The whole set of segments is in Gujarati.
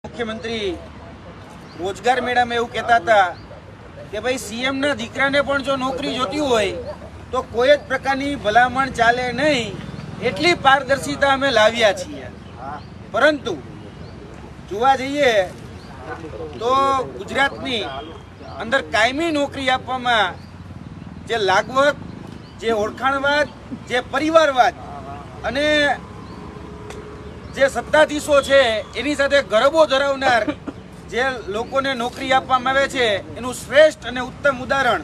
मुख्यमंत्री रोजगार मेळा में એવું કહેતા હતા કે ભાઈ સીએમ ના દીકરાને પણ જો નોકરી જોતી હોય તો કોઈ જ પ્રકારની ભલામણ ચાલે નહીં, એટલી પારદર્શિતા અમે લાવ્યા છીએ। પરંતુ જોવા જઈએ તો ગુજરાતની અંદર કાયમી નોકરી આપવામાં જે લાગવક, જે ઓળખાણવાદ, જે પરિવારવાદ અને જે સત્તાધીશો છે એની સાથે ગરબો ધરાવનાર જે લોકોને નોકરી આપવામાં આવે છે એનું શ્રેષ્ઠ અને ઉત્તમ ઉદાહરણ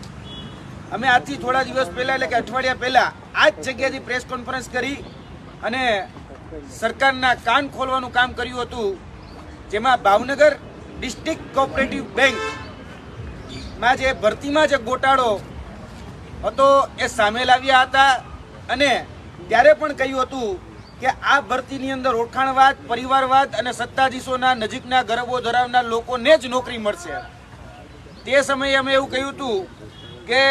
અમે આજથી થોડા દિવસ પહેલા એટલે કે અઠવાડિયા પહેલા આ જ જગ્યાથી પ્રેસ કોન્ફરન્સ કરી અને સરકારના કાન ખોલવાનું કામ કર્યું હતું, જેમાં ભાવનગર ડિસ્ટ્રિક્ટ કોઓપરેટિવ બેંકમાં જે ભરતીમાં જે ગોટાળો હતો એ સામે લાવ્યા હતા અને ત્યારે પણ કહ્યું હતું કે આ ભરતીની અંદર ઓળખાણવાદ, પરિવારવાદ અને સત્તાધીશોના નજીકના ગરબો ધરાવનાર લોકોને જ નોકરી મળશે। તે સમયે અમે એવું કહ્યું હતું કે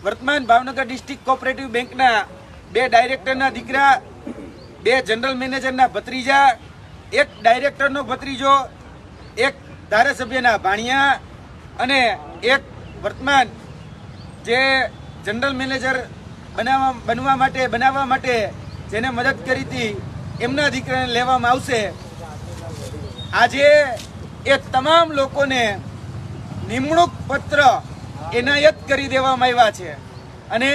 વર્તમાન ભાવનગર ડિસ્ટ્રિક્ટ કોઓપરેટિવ બેંકના 2 ડાયરેક્ટરના દીકરા, 2 જનરલ મેનેજરના ભત્રીજા, 1 ડાયરેક્ટરનો ભત્રીજો, 1 ધારાસભ્યના ભાણિયા અને 1 વર્તમાન જે જનરલ મેનેજર બનાવવા માટે જેને મદદ કરી હતી એમના દીકરાને લેવામાં આવશે। આજે એ તમામ લોકોને નિમણૂક પત્ર એનાયત કરી દેવામાં આવ્યા છે અને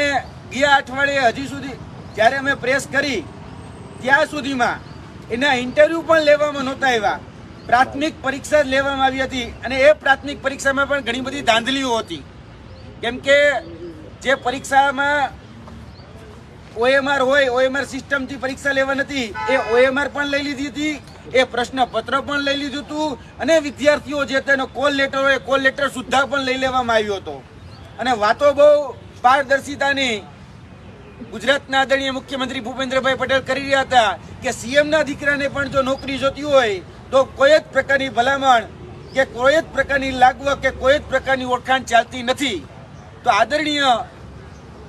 ગયા અઠવાડિયે હજી સુધી જ્યારે અમે પ્રેસ કરી ત્યાં સુધીમાં એના ઇન્ટરવ્યુ પણ લેવામાં નહોતા આવ્યા, પ્રાથમિક પરીક્ષા જ લેવામાં આવી હતી અને એ પ્રાથમિક પરીક્ષામાં પણ ઘણી બધી ધાંધલીઓ હતી, કેમ કે જે પરીક્ષામાં OMR હોય, OMR સિસ્ટમથી પરીક્ષા લેવા નથી, એ OMR પણ લઈ લીધી હતી, એ પ્રશ્નપત્ર પણ લઈ લીધું હતું અને વિદ્યાર્થીઓ જે તેનો કોલ લેટર હોય કોલ લેટર સુદ્ધા પણ લઈ લેવામાં આવ્યો હતો અને વાતો બહુ પારદર્શિતાની ગુજરાતના આદરણીય મુખ્યમંત્રી ભૂપેન્દ્રભાઈ પટેલ કરી રહ્યા હતા કે સીએમના દીકરાને પણ જો નોકરી જોતી હોય તો કોઈ જ પ્રકારની ભલામણ કે કોઈ જ પ્રકારની લાગવક કે કોઈ જ પ્રકારની ઓળખાણ ચાલતી નથી। તો આદરણીય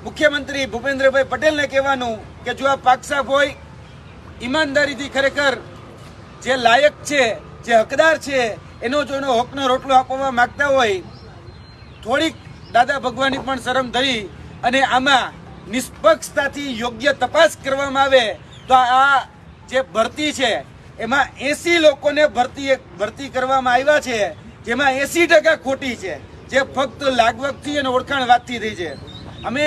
મુખ્યમંત્રી ભૂપેન્દ્રભાઈ પટેલને કહેવાનું કે જો આ પાકસાફ હોય, ઈમાનદારીથી ખરેખર જે લાયક છે, જે હકદાર છે એનો જો હકનો રોટલો આપવા માંગતા હોય, થોડીક દાદા ભગવાનની પણ શરમ ધરી અને આમાં નિષ્પક્ષતાથી યોગ્ય તપાસ કરવામાં આવે તો આ જે ભરતી છે એમાં 80 લોકોને ભરતી કરવામાં આવ્યા છે, જેમાં 80% ખોટી છે, જે ફક્ત લાગવકથી અને ઓળખાણવાદથી થઈ છે। અમે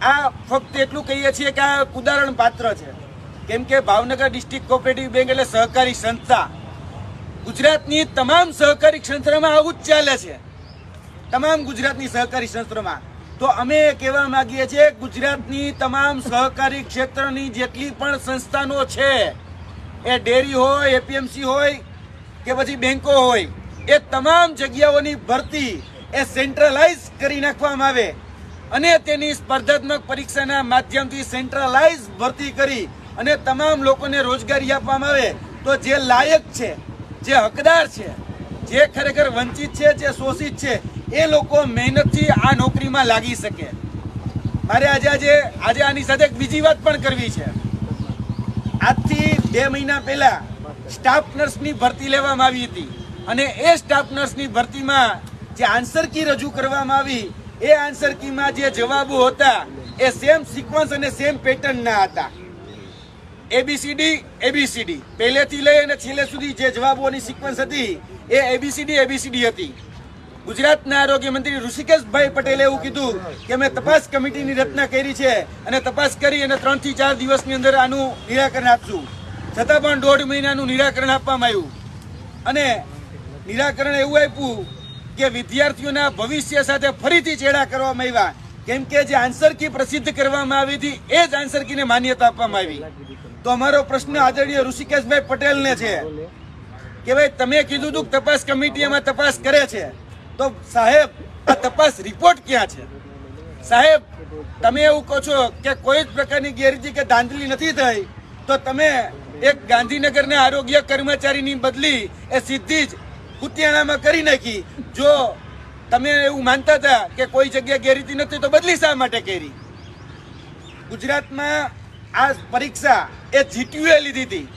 આ ફક્ત એટલું કહીએ છીએ કે આ ઉદાહરણ પાત્ર છે, કેમ કે ભાવનગર ડિસ્ટ્રિક્ટ કોઓપરેટિવ બેંક એટલે સહકારી સંસ્થા, ગુજરાતની તમામ સહકારી સંસ્થામાં આવું જ ચાલે છે, તમામ ગુજરાતની સહકારી સંસ્થામાં। તો અમે કહેવા માંગીએ છીએ ગુજરાતની તમામ સહકારી ક્ષેત્રની જેટલી પણ સંસ્થાનો છે, એ ડેરી હોય, એપીએમસી હોય કે પછી બેંકો હોય, એ તમામ જગ્યાઓની ભરતી એ સેન્ટ્રલાઇઝ કરી નાખવામાં આવે અને તેની સ્પર્ધાત્મક પરીક્ષાના માધ્યમથી સેન્ટ્રલાઇઝ ભરતી કરી અને તમામ લોકોને રોજગારી આપવામાં આવે તો જે લાયક છે, જે હકદાર છે, જે ખરેખર વંચિત છે, જે શોષિત છે એ લોકો મહેનતથી આ નોકરીમાં લાગી શકે। મારે આજે આની સાથે એક બીજી વાત પણ કરવી છે। આજથી 2 મહિના પહેલા સ્ટાફ નર્સની ભરતી લેવામાં આવી હતી અને એ સ્ટાફ નર્સની ભરતીમાં જે આન્સર કી રજૂ કરવામાં આવી એ આન્સર કીમાં જે જવાબો હતા એ સેમ સિક્વન્સ અને સેમ પેટર્નના હતા, ABCD પહેલેથી લઈ અને છેલ્લે સુધી જે જવાબોની સિક્વન્સ હતી એ ABCD હતી। ગુજરાતના આરોગ્ય મંત્રી ઋષિકેશભાઈ પટેલે એવું કીધું કે અમે તપાસ કમિટીની રચના કરી છે અને તપાસ કરી અને 3 થી 4 દિવસની અંદર આનું નિરાકરણ આપશું, છતાં પણ 1.5 મહિનાનું નિરાકરણ આપવામાં આવ્યું અને નિરાકરણ એવું આપ્યું કે વિદ્યાર્થીઓના ભવિષ્ય સાથે ફરીથી ચેડા કરવામાં આવ્યા, કેમ કે જે આન્સર કી પ્રસિદ્ધ કરવામાં આવી હતી એ જ આન્સર કીને માન્યતા આપવામાં આવી। તો અમારો પ્રશ્ન આદરણીય ઋષિકેશભાઈ પટેલને છે કે ભાઈ તમે કીધું હતું તપાસ કમિટી એમાં તપાસ કરે છે, તો સાહેબ આ તપાસ રિપોર્ટ ક્યાં છે? સાહેબ તમે એવું કહો છો કે કોઈ જ પ્રકારની ગેરરીતિ કે ધાંધલી નથી થઈ, તો તમે એક ગાંધીનગરના આરોગ્ય કર્મચારીની બદલી એ સીધી જ કુતિયાણામાં કરી નાખી। જો તમે એવું માનતા હતા કે કોઈ જગ્યાએ ગેરરીતિ નથી તો બદલી શા માટે કરી? ગુજરાતમાં આ પરીક્ષા એ જીટીયુએ લીધી હતી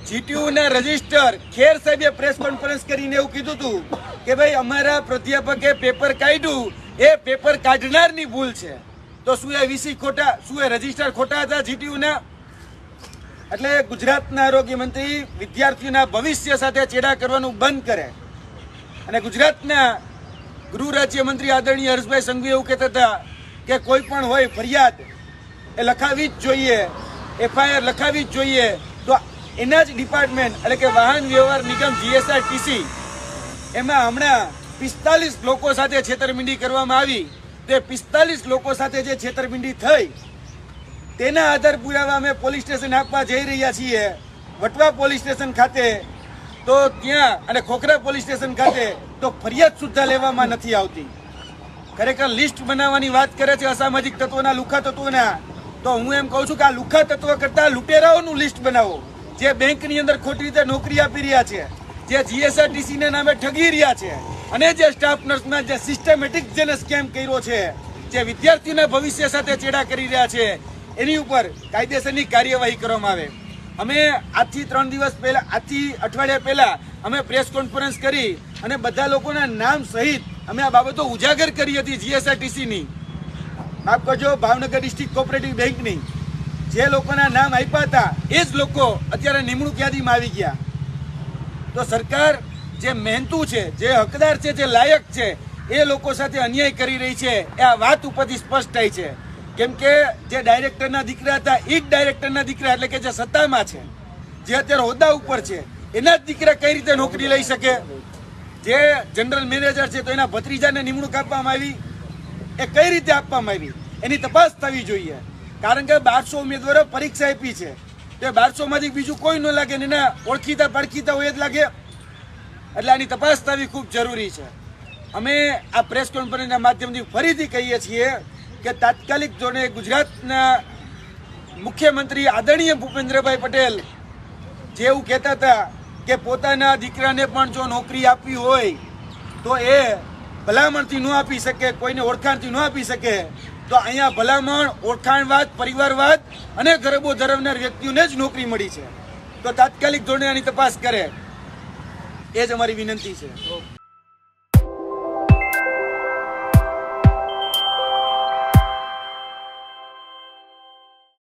જીટીયુ ના રજીસ્ટર ખેર સાહેબે પ્રેસ કોન્ફરન્સ કરીને એવું કીધું હતું કે ભાઈ અમારા પ્રાધ્યાપકે પેપર કાઢ્યું, એ પેપર કાઢનારની ભૂલ છે. તો શું એ વીસી ખોટા, શું એ રજીસ્ટર ખોટા હતા જીટીયુ ના? એટલે ગુજરાતના આરોગ્ય મંત્રી વિદ્યાર્થીઓના ભવિષ્ય સાથે ચેડા કરવાનું બંધ કરે. અને ગુજરાતના ગૃહ રાજ્ય મંત્રી આદરણીય હર્ષભાઈ સંઘવી એવું કહેતા હતા કે કોઈ પણ હોય ફરિયાદ એ લખાવી જ જોઈએ, એફઆઈઆર લખાવી જ જોઈએ. તો એના જ ડિપાર્ટમેન્ટ એટલે કે વાહન વ્યવહાર નિગમ જીએસઆરટીસી, એમાં હમણાં 45 લોકો સાથે છેતરપિંડી કરવામાં આવી. તે 45 લોકો સાથે જે છેતરપિંડી થઈ તેના આધાર પુરાવા અમે પોલીસ સ્ટેશન આપવા જઈ રહ્યા છીએ. વટવા પોલીસ સ્ટેશન ખાતે તો ત્યાં અને ખોખરા પોલીસ સ્ટેશન ખાતે તો ફરિયાદ સુદ્ધા લેવામાં નથી આવતી. ખરેખર લિસ્ટ બનાવવાની વાત કરે છે અસામાજિક તત્વોના, લુખા તત્વોના. તો હું એમ કહું છું કે આ લુખા તત્વ કરતા લૂંટેરાઓનું લિસ્ટ બનાવો, જે બેંકની અંદર ખોટી રીતે નોકરી આપી રહ્યા છે, જે જીએસઆરટીસી ના નામે ઠગી રહ્યા છે, અને જે સ્ટાફ નર્સમાં જે સિસ્ટમેટિક જેને સ્કેમ કર્યો છે, જે વિદ્યાર્થીઓના ભવિષ્ય સાથે ચેડા કરી રહ્યા છે, એની ઉપર કાયદેસરની કાર્યવાહી કરવામાં આવે. અમે આજથી 3 દિવસ પહેલા, આજથી અઠવાડિયા પહેલા અમે પ્રેસ કોન્ફરન્સ કરી અને બધા લોકોના નામ સહિત અમે આ બાબતો ઉજાગર કરી હતી. જીએસઆરટીસીની, માફ કરજો, ભાવનગર ડિસ્ટ્રિક્ટ કોઓપરેટિવ બેંકની જે લોકોના નામ આપ્યા હતા એ જ લોકો અત્યારે નિમણૂક યાદીમાં આવી ગયા. તો સરકાર જે મહેનતુ છે, જે હકદાર છે, જે લાયક છે, એ લોકો સાથે અન્યાય કરી રહી છે. એ આ વાત ઉપરથી સ્પષ્ટ થાય છે. કેમ કે જે ડાયરેક્ટરના દીકરા હતા એ જ ડાયરેક્ટરના દીકરા, એટલે કે જે સત્તામાં છે, જે અત્યારે હોદ્દા ઉપર છે, એના જ દીકરા કઈ રીતે નોકરી લઈ શકે? જે જનરલ મેનેજર છે તો એના ભત્રીજાને નિમણૂક આપવામાં આવી, એ કઈ રીતે આપવામાં આવી એની તપાસ થવી જોઈએ. કારણ કે 1200 ઉમેદવારો પરીક્ષા આપી છે, તો 1200 માંથી બીજું કોઈ ન લાગે ને એના ઓળખીતા પાડખીતા હોય જ લાગે. એટલે આની તપાસ થવી ખૂબ જરૂરી છે. અમે આ પ્રેસ કોન્ફરન્સના માધ્યમથી ફરીથી કહીએ છીએ કે તાત્કાલિક ધોરણે ગુજરાતના મુખ્યમંત્રી આદરણીય ભૂપેન્દ્રભાઈ પટેલ જે એવું કહેતા હતા કે પોતાના દીકરાને પણ જો નોકરી આપવી હોય તો એ ભલામણથી ન આપી શકે, કોઈને ઓળખાણથી ન આપી શકે. તો અહીંયા ભલામણ, ઓળખાણવાદ, પરિવારવાદ અને ગરબો ધરાવનાર વ્યક્તિઓને જ નોકરી મળી છે. તો તાત્કાલિક ધોરણે આની તપાસ કરે, એ જ અમારી વિનંતી છે.